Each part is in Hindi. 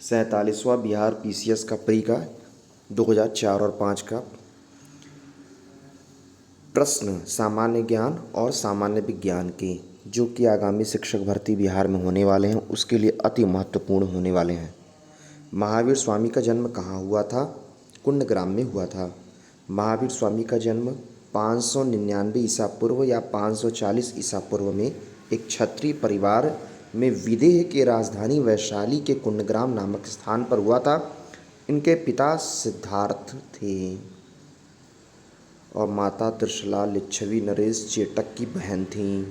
47वां बिहार पीसीएस का प्री का 2004 और 5 का प्रश्न सामान्य ज्ञान और सामान्य विज्ञान के, जो कि आगामी शिक्षक भर्ती बिहार में होने वाले हैं, उसके लिए अति महत्वपूर्ण होने वाले हैं। महावीर स्वामी का जन्म कहाँ हुआ था? कुंडग्राम में हुआ था। महावीर स्वामी का जन्म 599 ईसा पूर्व या 540 ईसा पूर्व में एक क्षत्रिय परिवार में विदेह के राजधानी वैशाली के कुंडग्राम नामक स्थान पर हुआ था। इनके पिता सिद्धार्थ थे और माता त्रिशला लिच्छवी नरेश चेटक की बहन थीं।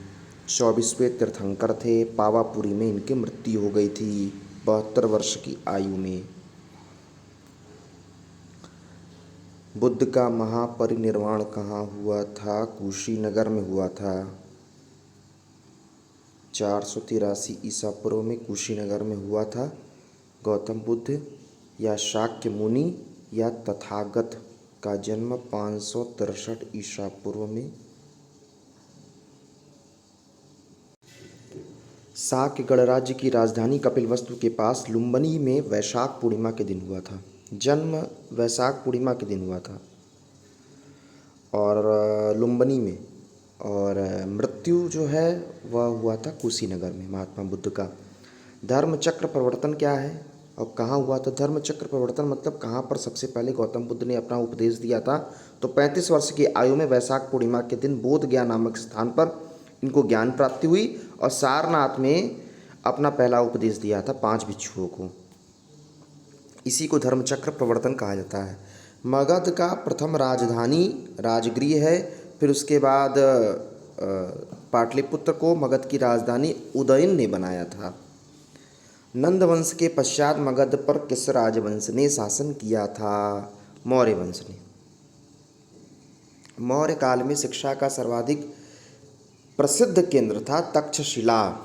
24वें तीर्थंकर थे। पावापुरी में इनकी मृत्यु हो गई थी 72 वर्ष की आयु में। बुद्ध का महापरिनिर्वाण कहाँ हुआ था? कुशीनगर में हुआ था। 483 ईसा पूर्व में कुशीनगर में हुआ था। गौतम बुद्ध या शाक्य मुनि या तथागत का जन्म 563 ईसा पूर्व में। शाक्य गणराज्य की राजधानी कपिलवस्तु के पास लुम्बिनी में वैशाख पूर्णिमा के दिन हुआ था। जन्म वैशाख पूर्णिमा के दिन हुआ था और लुम्बिनी में, और मृत्यु जो है वह हुआ था कुशीनगर में महात्मा बुद्ध का। धर्म चक्र प्रवर्तन क्या है और कहाँ हुआ था? धर्म चक्र प्रवर्तन मतलब कहाँ पर सबसे पहले गौतम बुद्ध ने अपना उपदेश दिया था? तो 35 वर्ष की आयु में वैशाख पूर्णिमा के दिन बोध गया नामक स्थान पर इनको ज्ञान प्राप्ति हुई और सारनाथ में अपना पहला उपदेश दिया था 5 भिक्षुओं को। इसी को धर्मचक्र प्रवर्तन कहा जाता है। मगध का प्रथम राजधानी राजगृह है। फिर उसके बाद पाटलिपुत्र को मगध की राजधानी उदयन ने बनाया था। नंद वंश के पश्चात मगध पर किस राजवंश ने शासन किया था? मौर्य वंश ने। मौर्य काल में शिक्षा का सर्वाधिक प्रसिद्ध केंद्र था तक्षशिला।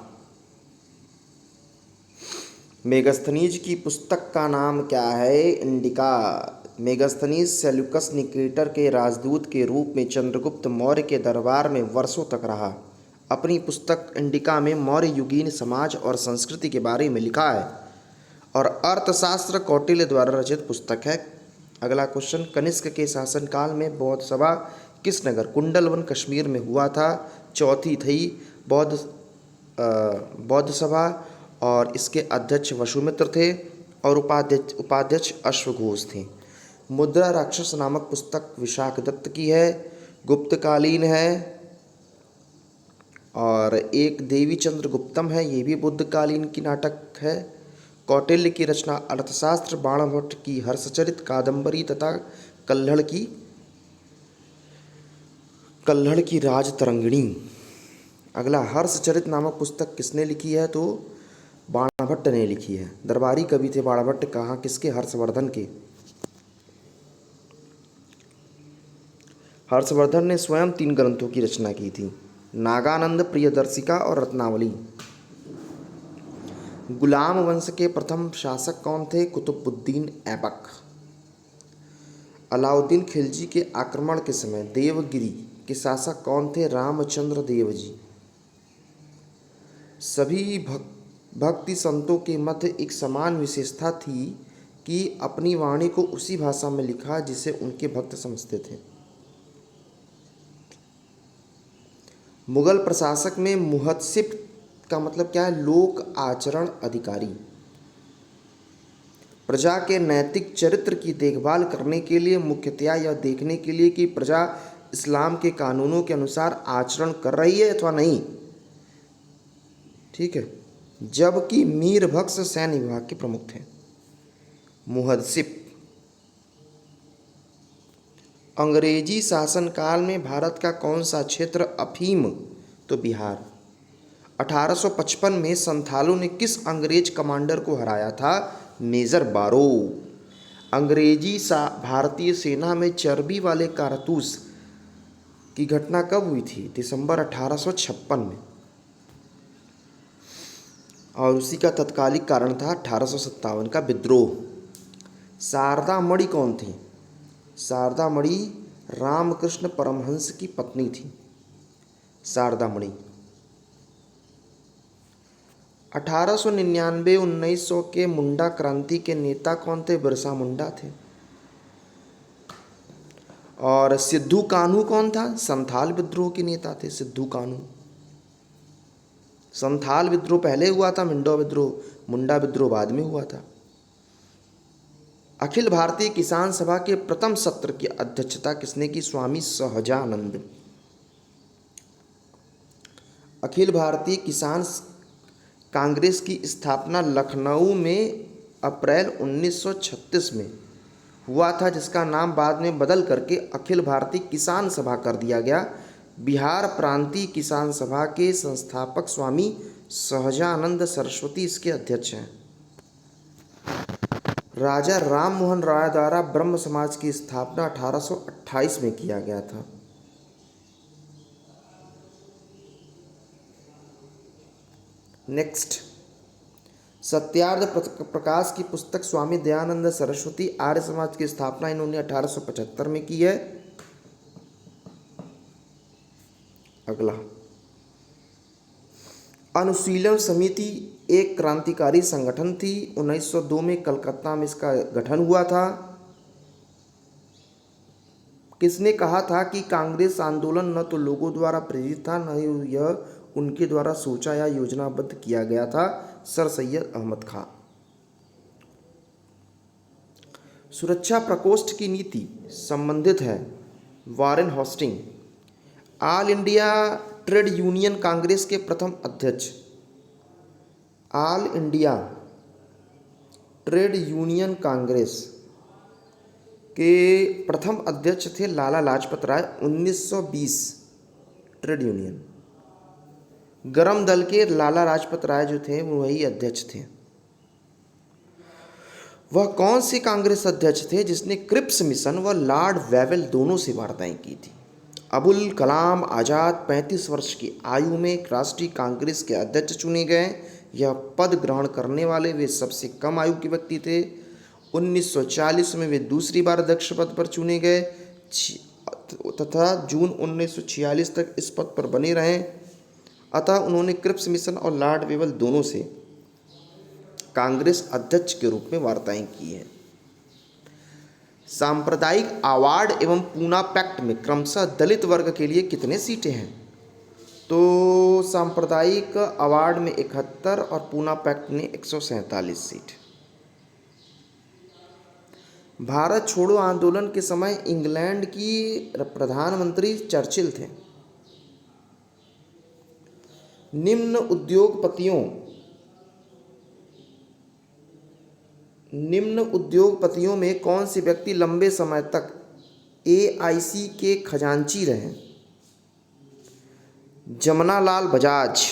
मेगस्थनीज की पुस्तक का नाम क्या है? इंडिका। मेगस्थनीज सेल्यूकस निकेटर के राजदूत के रूप में चंद्रगुप्त मौर्य के दरबार में वर्षों तक रहा। अपनी पुस्तक इंडिका में मौर्य युगीन समाज और संस्कृति के बारे में लिखा है और अर्थशास्त्र कौटिल्य द्वारा रचित पुस्तक है। अगला क्वेश्चन, कनिष्क के शासनकाल में बौद्ध सभा किस नगर कुंडलवन कश्मीर में हुआ था? चौथी थी बौद्ध सभा और इसके अध्यक्ष वसुमित्र थे और उपाध्यक्ष अश्वघोष थे। मुद्रा राक्षस नामक पुस्तक विशाखदत्त की है, गुप्तकालीन है। और एक देवीचंद्र गुप्तम है, ये भी बुद्धकालीन की नाटक है। कौटिल्य की रचना अर्थशास्त्र, बाणभट्ट की हर्षचरित कादंबरी तथा कल्हड़ की राजतरंगिणी। अगला, हर्षचरित नामक पुस्तक किसने लिखी है? तो बाणभट्ट ने लिखी है। दरबारी कवि थे बाणभट्ट, कहाँ किसके? हर्षवर्धन के। हर्षवर्धन ने स्वयं 3 ग्रंथों की रचना की थी, नागानंद, प्रियदर्शिका और रत्नावली। गुलाम वंश के प्रथम शासक कौन थे? कुतुबुद्दीन ऐबक। अलाउद्दीन खिलजी के आक्रमण के समय देवगिरी के शासक कौन थे? रामचंद्र देव जी। सभी भक्ति संतों के मध्य एक समान विशेषता थी कि अपनी वाणी को उसी भाषा में लिखा जिसे उनके भक्त समझते थे। मुगल प्रशासक में मुहत्सिब का मतलब क्या है? लोक आचरण अधिकारी। प्रजा के नैतिक चरित्र की देखभाल करने के लिए, मुख्यतया यह देखने के लिए कि प्रजा इस्लाम के कानूनों के अनुसार आचरण कर रही है अथवा नहीं। ठीक है। जबकि मीर बख्श सैन्य विभाग के प्रमुख थे। मुहद्दिब। अंग्रेजी शासनकाल में भारत का कौन सा क्षेत्र अफीम? तो बिहार। 1855 में संथालों ने किस अंग्रेज कमांडर को हराया था? मेजर बारो। अंग्रेजी भारतीय सेना में चर्बी वाले कारतूस की घटना कब हुई थी? दिसंबर 1856 में। और उसी का तत्कालिक कारण था 1857 का विद्रोह। शारदा मणि कौन थी? शारदा मणि रामकृष्ण परमहंस की पत्नी थी। शारदा मणि। 1899-1900 के मुंडा क्रांति के नेता कौन थे? बिरसा मुंडा थे। और सिद्धू कान्हू कौन था? संथाल विद्रोह के नेता थे सिद्धू कान्हू। संथाल विद्रोह पहले हुआ था, मुंडा विद्रोह बाद में हुआ था। अखिल भारतीय किसान सभा के प्रथम सत्र की अध्यक्षता किसने की? स्वामी सहजानंद। अखिल भारतीय किसान कांग्रेस की स्थापना लखनऊ में अप्रैल 1936 में हुआ था, जिसका नाम बाद में बदल करके अखिल भारतीय किसान सभा कर दिया गया। बिहार प्रांतीय किसान सभा के संस्थापक स्वामी सहजानंद सरस्वती इसके अध्यक्ष हैं। राजा राम मोहन राय द्वारा ब्रह्म समाज की स्थापना 1828 में किया गया था। नेक्स्ट, सत्यार्थ प्रकाश की पुस्तक स्वामी दयानंद सरस्वती आर्य समाज की स्थापना इन्होंने 1875 में की है। अगला, अनुशीलन समिति एक क्रांतिकारी संगठन थी। 1902 में कलकत्ता में इसका गठन हुआ था। किसने कहा था कि कांग्रेस आंदोलन न तो लोगों द्वारा प्रेरित था, न ही यह उनके द्वारा सोचा या योजनाबद्ध किया गया था? सर सैयद अहमद खां। सुरक्षा प्रकोष्ठ की नीति संबंधित है Warren hosting. All India trade union Congress के प्रथम अध्यक्ष, all India trade union Congress के प्रथम अध्यक्ष थे लाला लाजपत राय। 1920 ट्रेड यूनियन गरम दल के लाला लाजपत राय जो थे वही अध्यक्ष थे। वह कौन से कांग्रेस अध्यक्ष थे जिसने क्रिप्स मिशन व लॉर्ड वेवेल दोनों से वार्ताएं की थी? अबुल कलाम आज़ाद 35 वर्ष की आयु में राष्ट्रीय कांग्रेस के अध्यक्ष चुने गए। यह पद ग्रहण करने वाले वे सबसे कम आयु के व्यक्ति थे। 1940 में वे दूसरी बार अध्यक्ष पद पर चुने गए तथा जून 1946 तक इस पद पर बने रहे। अतः उन्होंने क्रिप्स मिशन और लॉर्ड वेवेल दोनों से कांग्रेस अध्यक्ष के रूप में वार्ताएं की हैं। सांप्रदायिक अवार्ड एवं पूना पैक्ट में क्रमशः दलित वर्ग के लिए कितने सीटें हैं? तो सांप्रदायिक अवार्ड में 71 और पूना पैक्ट में 147 सीट। भारत छोड़ो आंदोलन के समय इंग्लैंड की प्रधानमंत्री चर्चिल थे। निम्न उद्योगपतियों में कौन से व्यक्ति लंबे समय तक एआईसी के खजांची रहे? जमनालाल बजाज।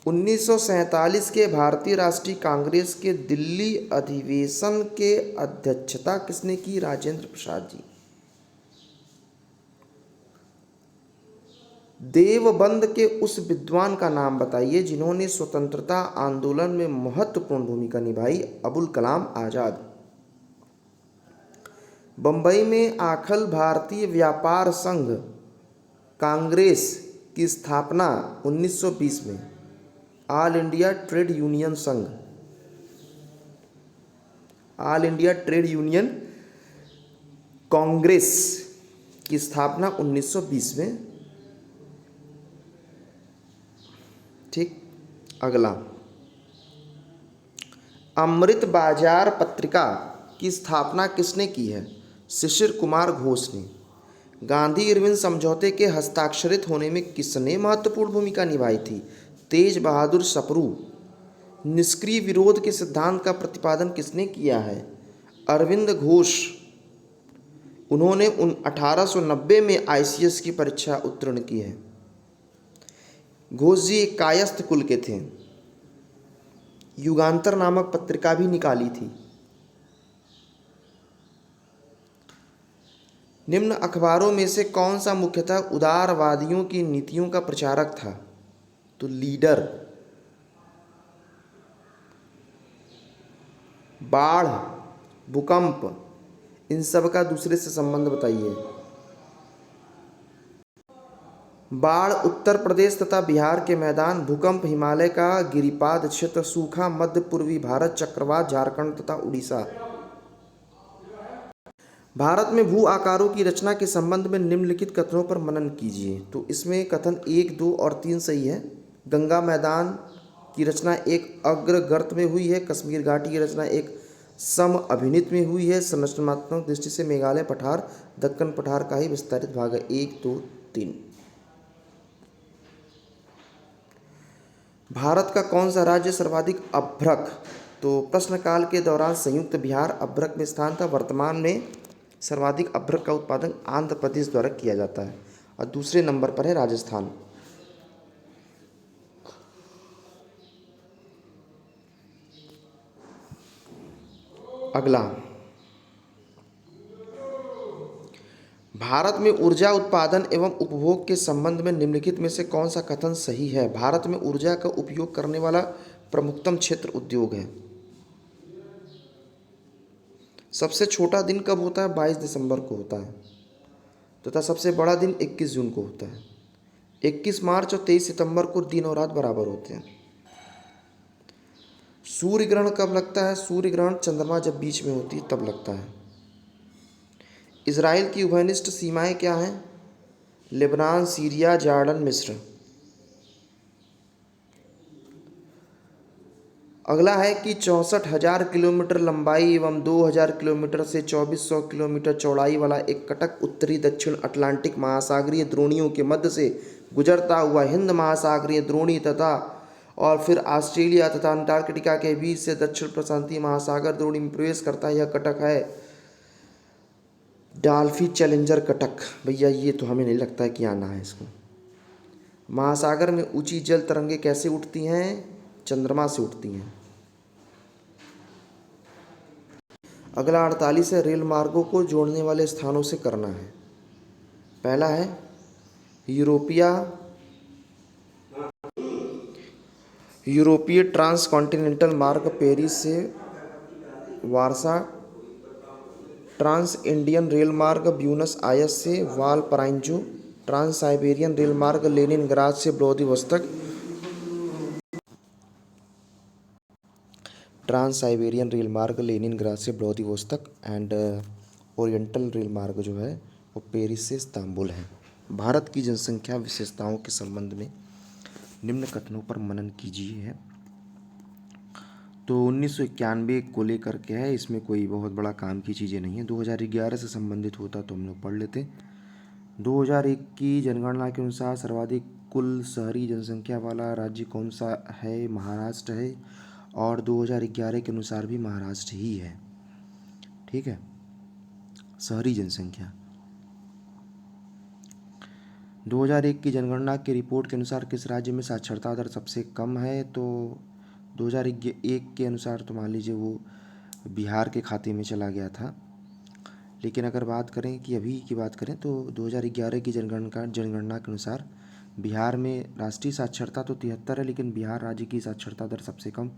1947 के भारतीय राष्ट्रीय कांग्रेस के दिल्ली अधिवेशन के अध्यक्षता किसने की? राजेंद्र प्रसाद जी। देवबंद के उस विद्वान का नाम बताइए जिन्होंने स्वतंत्रता आंदोलन में महत्वपूर्ण भूमिका निभाई? अबुल कलाम आजाद। बंबई में अखिल भारतीय व्यापार संघ कांग्रेस की स्थापना 1920 में। ऑल इंडिया ट्रेड यूनियन संघ, all India trade union Congress की स्थापना 1920 में। ठीक। अगला, अमृत बाजार पत्रिका की स्थापना किसने की है? शिशिर कुमार घोष ने। गांधी इरविन समझौते के हस्ताक्षरित होने में किसने महत्वपूर्ण भूमिका निभाई थी? तेज बहादुर सप्रू। निष्क्रिय विरोध के सिद्धांत का प्रतिपादन किसने किया है? अरविंद घोष। उन्होंने 1890 में आईसीएस की परीक्षा उत्तीर्ण की है। घोष जी एक कायस्थ कुल के थे। युगांतर नामक पत्रिका भी निकाली थी। निम्न अखबारों में से कौन सा मुख्यतः उदारवादियों की नीतियों का प्रचारक था? तो लीडर। बाढ़, भूकंप, इन सब का दूसरे से संबंध बताइए। बाढ़ उत्तर प्रदेश तथा बिहार के मैदान, भूकंप हिमालय का गिरिपाद क्षेत्र, सूखा मध्य पूर्वी भारत, चक्रवात झारखंड तथा उड़ीसा। भारत में भू आकारों की रचना के संबंध में निम्नलिखित कथनों पर मनन कीजिए। तो इसमें कथन 1, 2 और 3 सही है। गंगा मैदान की रचना एक अग्र गर्त में हुई है। कश्मीर घाटी की रचना एक सम अभिनीत में हुई है। संरचनात्मक दृष्टि से मेघालय पठार दक्कन पठार का ही विस्तारित भाग है। 1, 2, 3। भारत का कौन सा राज्य सर्वाधिक अभ्रक? तो प्रश्नकाल के दौरान संयुक्त बिहार अभ्रक में स्थान था। वर्तमान में सर्वाधिक अभ्रक का उत्पादन आंध्र प्रदेश द्वारा किया जाता है और दूसरे नंबर पर है राजस्थान। अगला, भारत में ऊर्जा उत्पादन एवं उपभोग के संबंध में निम्नलिखित में से कौन सा कथन सही है? भारत में ऊर्जा का उपयोग करने वाला प्रमुखतम क्षेत्र उद्योग है। सबसे छोटा दिन कब होता है? 22 दिसंबर को होता है तथा सबसे बड़ा दिन 21 जून को होता है। 21 मार्च और 23 सितंबर को दिन और रात बराबर होते हैं। सूर्य ग्रहण कब लगता है? सूर्य ग्रहण चंद्रमा जब बीच में होती है तब लगता है। इजराइल की उभयनिष्ठ सीमाएं क्या हैं? लेबनान, सीरिया, जॉर्डन, मिस्र। अगला है कि 64,000 किलोमीटर लंबाई एवं 2,000 किलोमीटर से 2,400 किलोमीटर चौड़ाई वाला एक कटक उत्तरी दक्षिण अटलांटिक महासागरीय द्रोणियों के मध्य से गुजरता हुआ हिंद महासागरीय द्रोणी तथा और फिर ऑस्ट्रेलिया तथा अंटार्कटिका के बीच से दक्षिण प्रशांतीय महासागर द्रोणी में प्रवेश करता है। यह कटक है डॉल्फी चैलेंजर कटक। भैया ये तो हमें नहीं लगता है कि आना है इसको। महासागर में ऊंची जल तरंगें कैसे उठती हैं? चंद्रमा से उठती हैं। अगला 48 है, रेल मार्गों को जोड़ने वाले स्थानों से करना है। पहला है यूरोपीय ट्रांसकॉन्टिनेंटल मार्ग पेरिस से वारसा, ट्रांस इंडियन रेल मार्ग ब्यूनस आयर्स से वालपराइंजो, ट्रांस साइबेरियन रेल मार्ग लेनिनग्राद से व्लादिवोस्तोक, ट्रांस साइबेरियन रेल मार्ग लेनिनग्राद से व्लादिवोस्तोक एंड ओरिएंटल रेल मार्ग जो है वो पेरिस से इस्तांबुल है। भारत की जनसंख्या विशेषताओं के संबंध में निम्न कथनों पर मनन कीजिए है। तो 1991 को लेकर के है, इसमें कोई बहुत बड़ा काम की चीज़ें नहीं है। 2011 से संबंधित होता तो हम लोग पढ़ लेते। 2001 की जनगणना के अनुसार सर्वाधिक कुल शहरी जनसंख्या वाला राज्य कौन सा है? महाराष्ट्र है और 2011 के अनुसार भी महाराष्ट्र ही है। ठीक है, शहरी जनसंख्या। 2001 की जनगणना की रिपोर्ट के अनुसार किस राज्य में साक्षरता दर सबसे कम है? तो 2001 के अनुसार तो मान लीजिए वो बिहार के खाते में चला गया था, लेकिन अगर बात करें कि अभी की बात करें तो 2011 की जनगणना के अनुसार बिहार में राष्ट्रीय साक्षरता तो 73 है, लेकिन बिहार राज्य की साक्षरता दर सबसे कम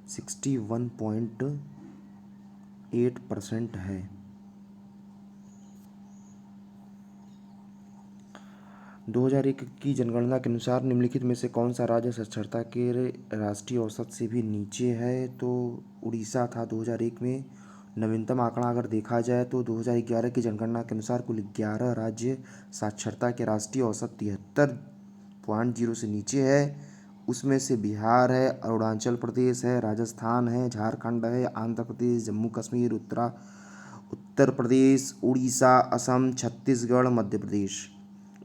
61.8% है। 2001 की जनगणना के अनुसार निम्नलिखित में से कौन सा राज्य साक्षरता के राष्ट्रीय औसत से भी नीचे है? तो उड़ीसा था 2001 में। नवीनतम आंकड़ा अगर देखा जाए तो 2011 की जनगणना के अनुसार कुल 11 राज्य साक्षरता के राष्ट्रीय औसत 73.0 से नीचे है। उसमें से बिहार है, अरुणाचल प्रदेश है, राजस्थान है, झारखंड है, आंध्र प्रदेश, जम्मू कश्मीर, उत्तर प्रदेश, उड़ीसा, असम, छत्तीसगढ़, मध्य प्रदेश।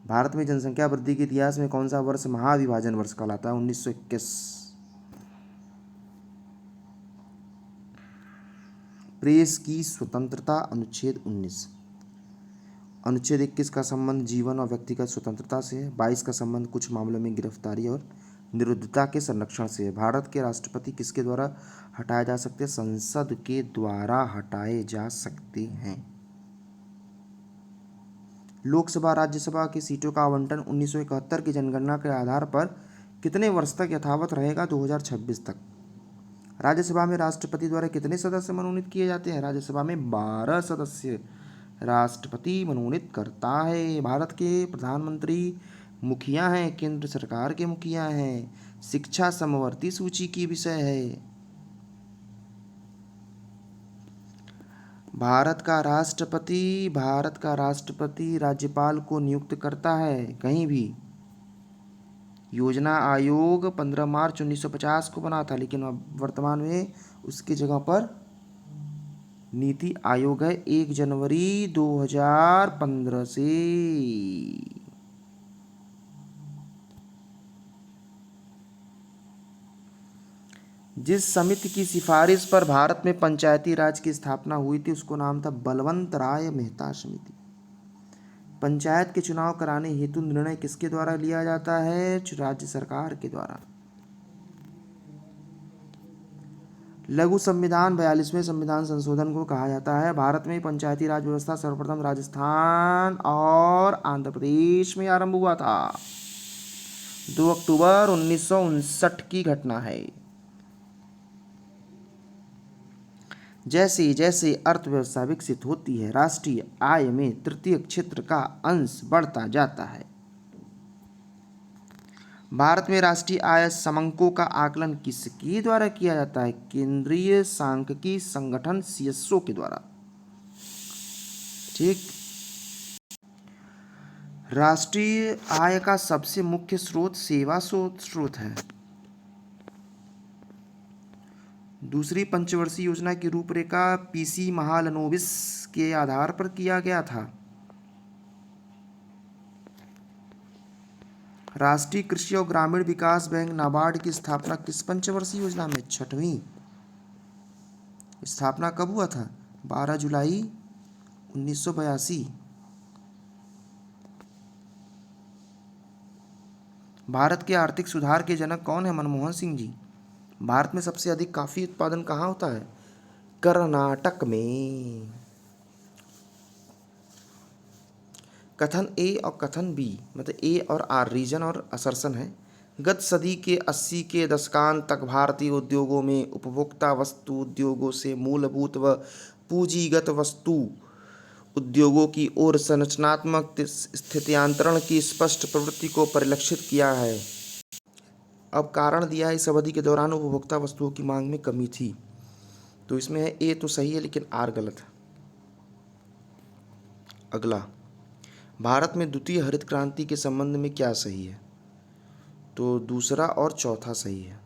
भारत में जनसंख्या वृद्धि के इतिहास में कौन सा वर्ष महाविभाजन वर्ष कहलाता है? 1921। प्रेस की स्वतंत्रता, अनुच्छेद 19। अनुच्छेद 21 का संबंध जीवन और व्यक्तिगत स्वतंत्रता से है। 22 का संबंध कुछ मामलों में गिरफ्तारी और निरुद्धता के संरक्षण से है। भारत के राष्ट्रपति किसके द्वारा हटाए जा सकते हैं? संसद के द्वारा हटाए जा सकते हैं। लोकसभा राज्यसभा की सीटों का आवंटन 1971 की जनगणना के आधार पर कितने वर्ष तक यथावत रहेगा? 2026 तक। राज्यसभा में राष्ट्रपति द्वारा कितने सदस्य मनोनीत किए जाते हैं? राज्यसभा में 12 सदस्य राष्ट्रपति मनोनीत करता है। भारत के प्रधानमंत्री मुखिया हैं, केंद्र सरकार के मुखिया हैं। शिक्षा समवर्ती सूची की विषय है। भारत का राष्ट्रपति राज्यपाल को नियुक्त करता है कहीं भी। योजना आयोग 15 मार्च 1950 को बना था, लेकिन अब वर्तमान में उसकी जगह पर नीति आयोग है 1 जनवरी 2015 से। जिस समिति की सिफारिश पर भारत में पंचायती राज की स्थापना हुई थी उसको नाम था बलवंत राय मेहता समिति। पंचायत के चुनाव कराने हेतु निर्णय किसके द्वारा लिया जाता है? राज्य सरकार के द्वारा। लघु संविधान 42वें संविधान संशोधन को कहा जाता है। भारत में पंचायती राज व्यवस्था सर्वप्रथम राजस्थान और आंध्र प्रदेश में आरंभ हुआ था। 2 अक्टूबर 1959 की घटना है। जैसे जैसे अर्थव्यवस्था विकसित होती है, राष्ट्रीय आय में तृतीय क्षेत्र का अंश बढ़ता जाता है। भारत में राष्ट्रीय आय समंकों का आकलन किसके द्वारा किया जाता है? केंद्रीय सांख्यिकी संगठन सीएसओ के द्वारा। ठीक। राष्ट्रीय आय का सबसे मुख्य स्रोत सेवा स्रोत है। दूसरी पंचवर्षीय योजना की रूपरेखा पीसी महालनोबिस के आधार पर किया गया था। राष्ट्रीय कृषि और ग्रामीण विकास बैंक नाबार्ड की स्थापना किस पंचवर्षीय योजना में? 6वीं। स्थापना कब हुआ था? 12 जुलाई 1982। भारत के आर्थिक सुधार के जनक कौन है? मनमोहन सिंह जी। भारत में सबसे अधिक कॉफी उत्पादन कहाँ होता है? कर्नाटक में। कथन ए और कथन बी, मतलब ए और आर रीजन और असर्शन है। गत सदी के 80 के दशकांत तक भारतीय उद्योगों में उपभोक्ता वस्तु उद्योगों से मूलभूत व पूंजीगत वस्तु उद्योगों की ओर संरचनात्मक स्थित्यांतरण की स्पष्ट प्रवृत्ति को परिलक्षित किया है। अब कारण दिया है, इस अवधि के दौरान उपभोक्ता वस्तुओं की मांग में कमी थी। तो इसमें है ए तो सही है लेकिन आर गलत है। अगला, भारत में द्वितीय हरित क्रांति के संबंध में क्या सही है? तो दूसरा और चौथा सही है।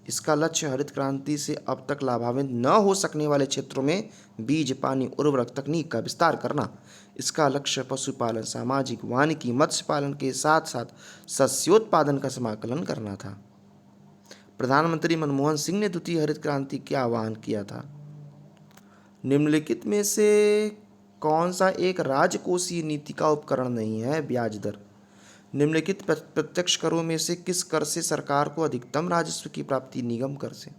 इसका लक्ष्य हरित क्रांति से अब तक लाभान्वित न हो सकने वाले क्षेत्रों में बीज, पानी, उर्वरक तकनीक का विस्तार करना। इसका लक्ष्य पशुपालन, सामाजिक वानिकी, मत्स्य पालन के साथ साथ शस्योत्पादन का समाकलन करना था। प्रधानमंत्री मनमोहन सिंह ने द्वितीय हरित क्रांति का आह्वान किया था। निम्नलिखित में से कौन सा एक राजकोषीय नीति का उपकरण नहीं है? ब्याज दर। निम्नलिखित प्रत्यक्ष करों में से किस कर से सरकार को अधिकतम राजस्व की प्राप्ति? निगम कर से।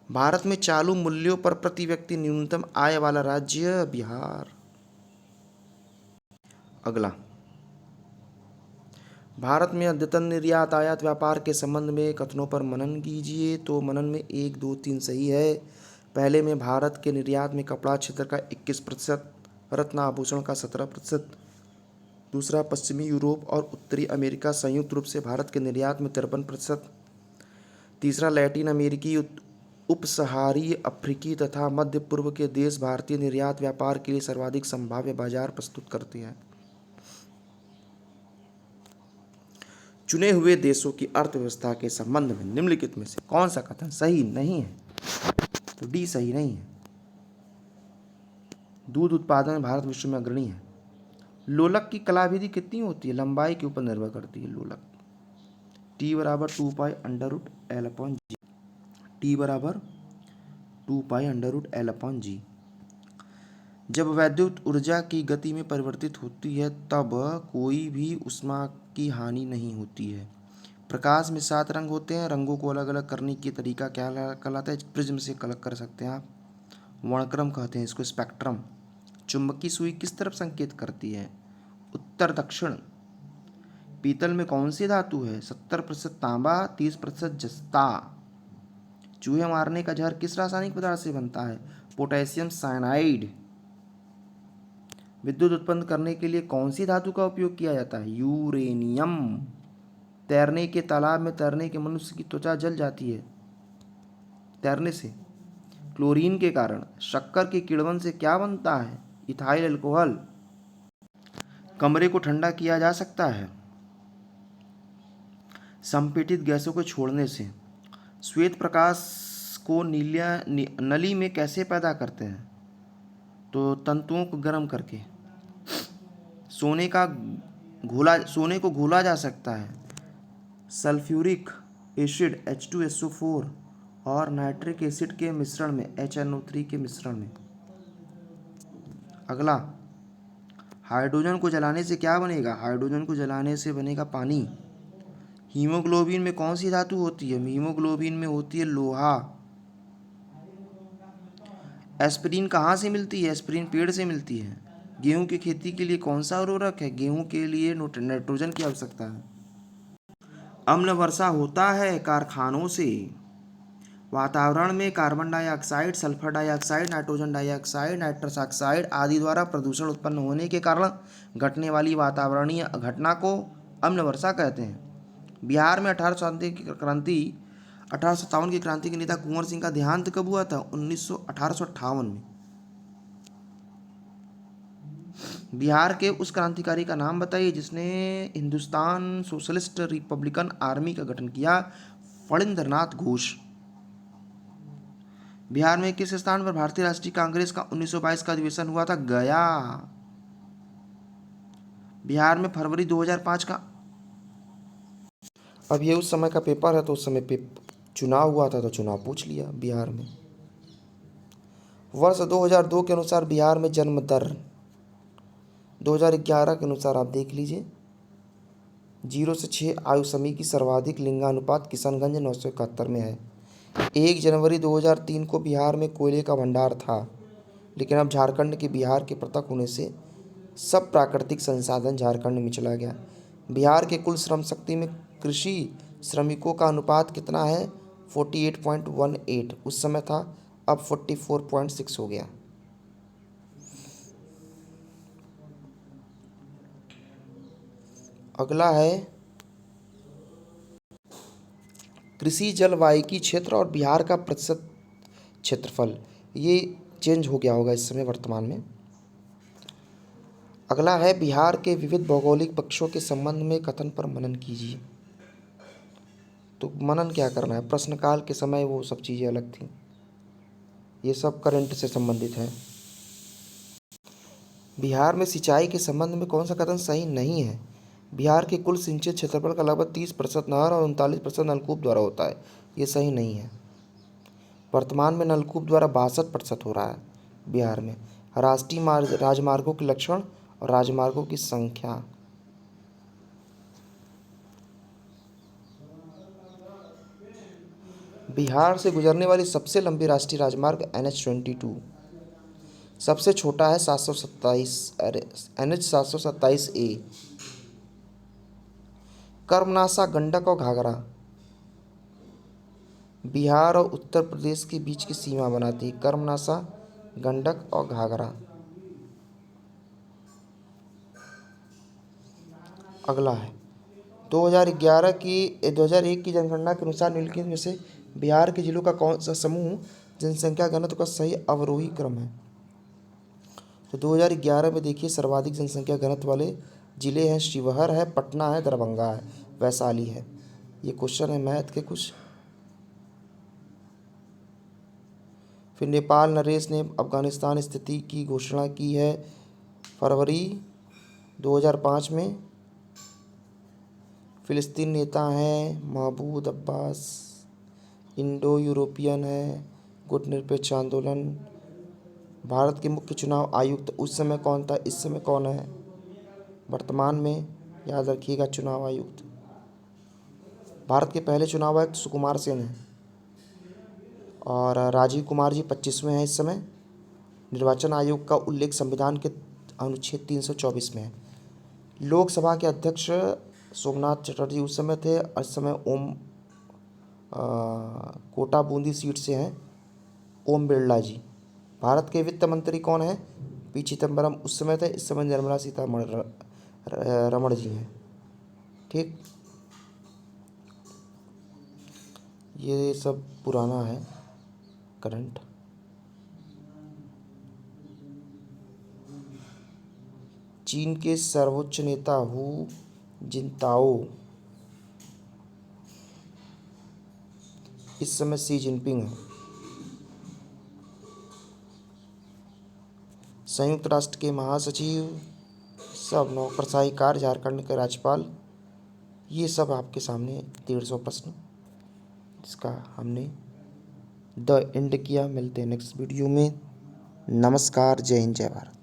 भारत में चालू मूल्यों पर प्रति व्यक्ति न्यूनतम आय वाला राज्य बिहार। अगला, भारत में अद्यतन निर्यात आयात व्यापार के संबंध में कथनों पर मनन कीजिए। तो मनन में 1, 2, 3 सही है। पहले में भारत के निर्यात में कपड़ा क्षेत्र का 21%, रत्न आभूषण का 17%। दूसरा, पश्चिमी यूरोप और उत्तरी अमेरिका संयुक्त रूप से भारत के निर्यात में 53%। तीसरा, लैटिन अमेरिकी, उपसहारीय अफ्रीकी तथा मध्य पूर्व के देश भारतीय निर्यात व्यापार के लिए सर्वाधिक संभाव्य बाजार प्रस्तुत करते हैं। चुने हुए देशों की अर्थव्यवस्था के संबंध में निम्नलिखित में से कौन सा कथन सही नहीं है? तो डी सही नहीं है। दूध उत्पादन में भारत विश्व में अग्रणी है। लोलक की कलाविधि कितनी होती है? लंबाई के ऊपर निर्भर करती है लोलक। टी बराबर 2 pi under root L upon g. T बराबर 2 pi under root L upon g. जब वैद्युत ऊर्जा की गति में परिवर्तित होती है तब कोई भी ऊष्मा की हानि नहीं होती है। प्रकाश में 7 रंग होते हैं। रंगों को अलग अलग करने की तरीका क्या कहलाता है? प्रिज्म से अलग कर सकते हैं आप। वर्णक्रम कहते हैं इसको, स्पेक्ट्रम। चुंबकीय सुई किस तरफ संकेत करती है? उत्तर दक्षिण। पीतल में कौन सी धातु है? 70% तांबा, 30% जस्ता। चूहे मारने का जहर किस रासायनिक पदार्थ से बनता है? Potassium cyanide. विद्युत उत्पन्न करने के लिए कौन सी धातु का उपयोग किया जाता है? यूरेनियम। तैरने के तालाब में तैरने के मनुष्य की त्वचा जल जाती है तैरने से क्लोरीन के कारण। शक्कर के किण्वन से क्या बनता है? Ethyl alcohol. कमरे को ठंडा किया जा सकता है संपीड़ित गैसों को छोड़ने से। श्वेत प्रकाश को नली में कैसे पैदा करते हैं? तो तंतुओं को गर्म करके। सोने को घोला जा सकता है सल्फ्यूरिक एसिड H2SO4 और नाइट्रिक एसिड के मिश्रण में HNO3 के मिश्रण में। अगला, हाइड्रोजन को जलाने से क्या बनेगा? हाइड्रोजन को जलाने से बनेगा पानी। हीमोग्लोबिन में कौन सी धातु होती है? हीमोग्लोबिन में होती है लोहा। एस्पिरिन कहाँ से मिलती है? एस्पिरिन पेड़ से मिलती है। गेहूं की खेती के लिए कौन सा उर्वरक है? गेहूं के लिए नाइट्रोजन की आवश्यकता है। अम्ल वर्षा होता है कारखानों से। वातावरण में carbon dioxide, sulphur dioxide, nitrogen dioxide, nitrous oxide आदि द्वारा प्रदूषण उत्पन्न होने के कारण घटने वाली वातावरणीय घटना को अम्ल वर्षा कहते हैं। बिहार में 1857 की क्रांति के नेता कुंवर सिंह का देहांत कब हुआ था? 1858 में। बिहार के उस क्रांतिकारी का नाम बताइए जिसने हिंदुस्तान सोशलिस्ट रिपब्लिकन आर्मी का गठन किया। फणींद्रनाथ घोष। बिहार में किस स्थान पर भारतीय राष्ट्रीय कांग्रेस का 1922 का अधिवेशन हुआ था? गया। बिहार में फरवरी 2005 का, अब ये उस समय का पेपर है तो उस समय पे चुनाव हुआ था तो चुनाव पूछ लिया बिहार में। वर्ष 2002 के अनुसार बिहार में जन्म दर 2011 के अनुसार आप देख लीजिए 0 से 6 आयु समूह की सर्वाधिक लिंगानुपात किशनगंज 971 में है। 1 जनवरी 2003 को बिहार में कोयले का भंडार था, लेकिन अब झारखंड के बिहार के पृथक होने से सब प्राकृतिक संसाधन झारखंड में चला गया। बिहार के कुल श्रम शक्ति में कृषि श्रमिकों का अनुपात कितना है? 48.18 उस समय था, अब 44.6 हो गया। अगला है कृषि जलवायु क्षेत्र और बिहार का प्रतिशत क्षेत्रफल। ये चेंज हो गया होगा इस समय वर्तमान में। अगला है बिहार के विविध भौगोलिक पक्षों के संबंध में कथन पर मनन कीजिए। तो मनन क्या करना है? प्रश्नकाल के समय वो सब चीज़ें अलग थी, ये सब करंट से संबंधित है। बिहार में सिंचाई के संबंध में कौन सा कथन सही नहीं है? बिहार के कुल सिंचित क्षेत्रफल का लगभग 30% नहर और 39% नलकूप द्वारा होता है, ये सही नहीं है। वर्तमान में नलकूप द्वारा 62% हो रहा है बिहार में। राष्ट्रीय राजमार्गों के लक्षण और राजमार्गों की संख्या। बिहार से गुजरने वाली सबसे लंबी राष्ट्रीय राजमार्ग NH-22, सबसे छोटा है 727 NH 727A। कर्मनासा, गंडक और घाघरा बिहार और उत्तर प्रदेश के बीच की सीमा बनाती है। कर्मनासा, गंडक और घाघरा। अगला है 2001 की जनगणना के अनुसार निम्नलिखित में से बिहार के जिलों का कौन सा समूह जनसंख्या घनत्व का सही अवरोही क्रम है? तो 2011 में देखिए सर्वाधिक जनसंख्या घनत्व वाले जिले हैं शिवहर है, पटना है, दरभंगा है, वैशाली है। ये क्वेश्चन है मैथ के कुछ। फिर नेपाल नरेश ने अफगानिस्तान स्थिति की घोषणा की है फरवरी 2005 में। फ़िलिस्तीन नेता हैं महमूद अब्बास। इंडो यूरोपियन है, गुटनिरपेक्ष आंदोलन। भारत के मुख्य चुनाव आयुक्त उस समय कौन था, इस समय कौन है? वर्तमान में याद रखिएगा चुनाव आयुक्त। भारत के पहले चुनाव आयुक्त सुकुमार सेन हैं और राजीव कुमार जी 25वें हैं इस समय। निर्वाचन आयोग का उल्लेख संविधान के अनुच्छेद 324 में है। लोकसभा के अध्यक्ष सोमनाथ चटर्जी उस समय थे, इस समय कोटा बूंदी सीट से हैं ओम बिरला जी। भारत के वित्त मंत्री कौन है? पी चिदम्बरम उस समय थे, इस समय निर्मला रमण जी हैं। ठीक, ये सब पुराना है, करंट। चीन के सर्वोच्च नेता हु जिनताओ इस समय शी जिनपिंग है। संयुक्त राष्ट्र के महासचिव, सब नौकरशाही कार्य, झारखंड के राज्यपाल, ये सब आपके सामने 150 प्रश्न जिसका हमने द एंड किया। मिलते हैं नेक्स्ट वीडियो में। नमस्कार, जय हिंद, जय भारत।